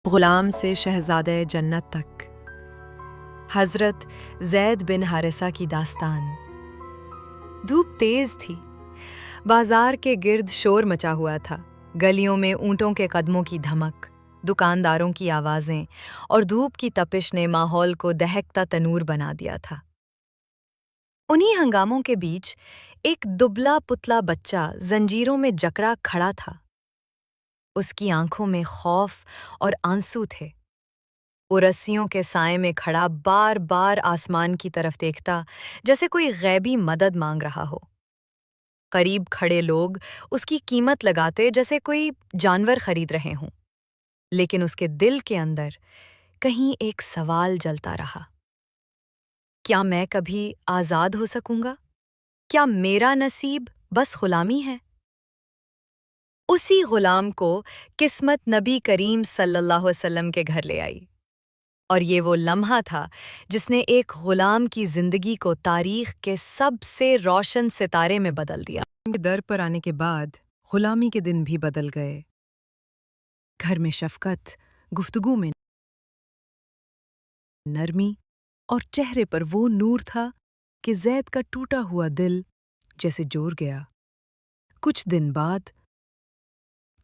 غلام سے شہزادہ جنت تک، حضرت زید بن حارثہ کی داستان۔ دھوپ تیز تھی، بازار کے گرد شور مچا ہوا تھا، گلیوں میں اونٹوں کے قدموں کی دھمک، دکانداروں کی آوازیں اور دھوپ کی تپش نے ماحول کو دہکتا تنور بنا دیا تھا۔ انہی ہنگاموں کے بیچ ایک دبلا پتلا بچہ زنجیروں میں جکڑا کھڑا تھا۔ اس کی آنکھوں میں خوف اور آنسو تھے۔ وہ رسیوں کے سائے میں کھڑا بار بار آسمان کی طرف دیکھتا، جیسے کوئی غیبی مدد مانگ رہا ہو۔ قریب کھڑے لوگ اس کی قیمت لگاتے جیسے کوئی جانور خرید رہے ہوں، لیکن اس کے دل کے اندر کہیں ایک سوال جلتا رہا۔ کیا میں کبھی آزاد ہو سکوں گا؟ کیا میرا نصیب بس غلامی ہے؟ اسی غلام کو قسمت نبی کریم صلی اللہ علیہ وسلم کے گھر لے آئی، اور یہ وہ لمحہ تھا جس نے ایک غلام کی زندگی کو تاریخ کے سب سے روشن ستارے میں بدل دیا۔ در پر آنے کے بعد غلامی کے دن بھی بدل گئے۔ گھر میں شفقت، گفتگو میں نرمی اور چہرے پر وہ نور تھا کہ زید کا ٹوٹا ہوا دل جیسے جوڑ گیا۔ کچھ دن بعد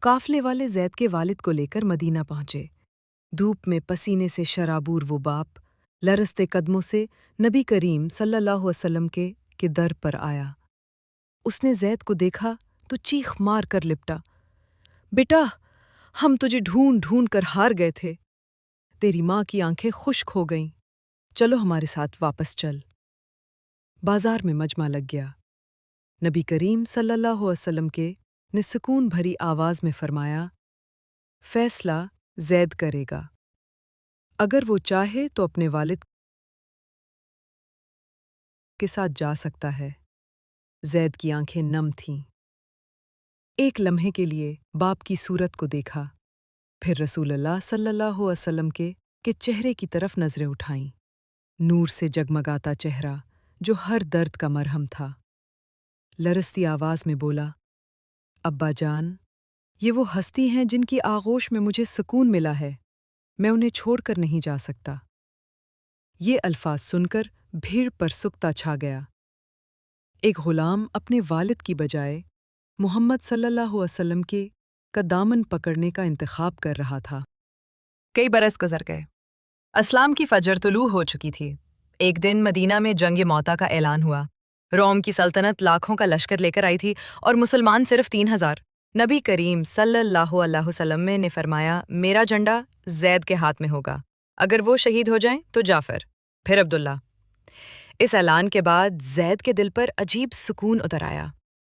قافلے والے زید کے والد کو لے کر مدینہ پہنچے۔ دھوپ میں پسینے سے شرابور وہ باپ لرزتے قدموں سے نبی کریم صلی اللہ علیہ وسلم کے در پر آیا۔ اس نے زید کو دیکھا تو چیخ مار کر لپٹا، بیٹا، ہم تجھے ڈھونڈ ڈھونڈ کر ہار گئے تھے۔ تیری ماں کی آنکھیں خشک ہو گئیں، چلو ہمارے ساتھ واپس چل۔ بازار میں مجمع لگ گیا۔ نبی کریم صلی اللہ علیہ وسلم نے سکون بھری آواز میں فرمایا، فیصلہ زید کرے گا۔ اگر وہ چاہے تو اپنے والد کے ساتھ جا سکتا ہے۔ زید کی آنکھیں نم تھیں۔ ایک لمحے کے لیے باپ کی صورت کو دیکھا، پھر رسول اللہ صلی اللہ علیہ وسلم کے چہرے کی طرف نظریں اٹھائیں۔ نور سے جگمگاتا چہرہ جو ہر درد کا مرہم تھا۔ لرزتی آواز میں بولا، ابا جان، یہ وہ ہستی ہیں جن کی آغوش میں مجھے سکون ملا ہے، میں انہیں چھوڑ کر نہیں جا سکتا۔ یہ الفاظ سن کر بھیڑ پر سکتا چھا گیا۔ ایک غلام اپنے والد کی بجائے محمد صلی اللہ علیہ وسلم کا دامن پکڑنے کا انتخاب کر رہا تھا۔ کئی برس گزر گئے۔ اسلام کی فجر طلوع ہو چکی تھی۔ ایک دن مدینہ میں جنگ موتا کا اعلان ہوا۔ روم کی سلطنت لاکھوں کا لشکر لے کر آئی تھی اور مسلمان صرف 3000۔ نبی کریم صلی اللہ علیہ وسلم نے فرمایا، میرا جھنڈا زید کے ہاتھ میں ہوگا، اگر وہ شہید ہو جائیں تو جعفر، پھر عبداللہ۔ اس اعلان کے بعد زید کے دل پر عجیب سکون اتر آیا۔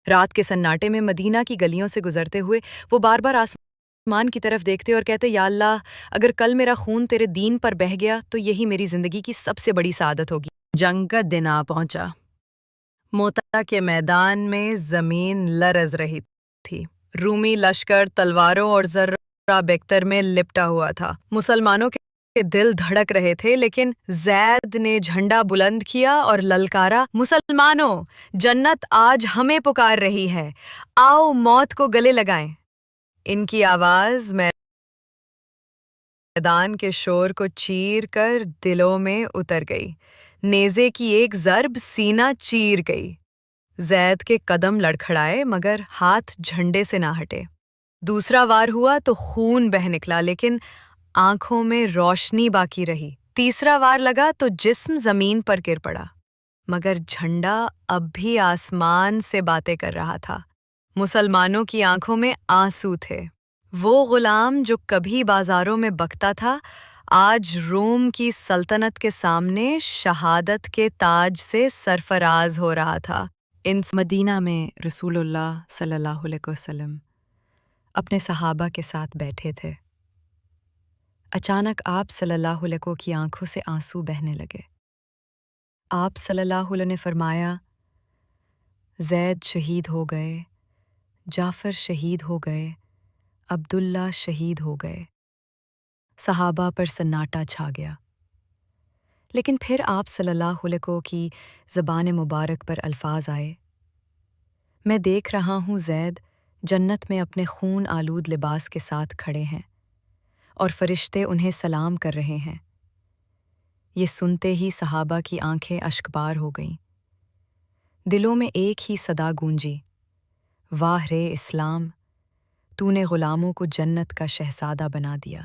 رات کے سناٹے میں مدینہ کی گلیوں سے گزرتے ہوئے وہ بار بار آسمان کی طرف دیکھتے اور کہتے، یا اللہ، اگر کل میرا خون تیرے دین پر بہہ گیا تو یہی میری زندگی کی سب سے بڑی سعادت ہوگی۔ جنگ کا دن آ پہنچا۔ موتا کے میدان میں زمین لرز رہی تھی۔ رومی لشکر تلواروں اور ذرہ بکتر میں لپٹا ہوا تھا۔ مسلمانوں کے دل دھڑک رہے تھے، لیکن زید نے جھنڈا بلند کیا اور للکارا، مسلمانوں، جنت آج ہمیں پکار رہی ہے، آؤ موت کو گلے لگائیں۔ ان کی آواز میدان کے شور کو چیر کر دلوں میں اتر گئی۔ نیزے کی ایک ضرب سینہ چیر گئی۔ زید کے قدم لڑکھڑائے مگر ہاتھ جھنڈے سے نہ ہٹے۔ دوسرا وار ہوا تو خون بہہ نکلا، لیکن آنکھوں میں روشنی باقی رہی۔ تیسرا وار لگا تو جسم زمین پر گر پڑا، مگر جھنڈا اب بھی آسمان سے باتیں کر رہا تھا۔ مسلمانوں کی آنکھوں میں آنسو تھے۔ وہ غلام جو کبھی بازاروں میں بکتا تھا، آج روم کی سلطنت کے سامنے شہادت کے تاج سے سرفراز ہو رہا تھا۔ مدینہ میں رسول اللہ صلی اللہ علیہ وسلم اپنے صحابہ کے ساتھ بیٹھے تھے۔ اچانک آپ صلی اللہ علیہ وسلم کی آنکھوں سے آنسو بہنے لگے۔ آپ صلی اللہ علیہ وسلم نے فرمایا، زید شہید ہو گئے، جعفر شہید ہو گئے، عبداللہ شہید ہو گئے۔ صحابہ پر سناٹا چھا گیا، لیکن پھر آپ صلی اللہ علیہ وسلم کی زبان مبارک پر الفاظ آئے، میں دیکھ رہا ہوں زید جنت میں اپنے خون آلود لباس کے ساتھ کھڑے ہیں، اور فرشتے انہیں سلام کر رہے ہیں۔ یہ سنتے ہی صحابہ کی آنکھیں اشکبار ہو گئیں۔ دلوں میں ایک ہی صدا گونجی، واہ رے اسلام، تو نے غلاموں کو جنت کا شہزادہ بنا دیا۔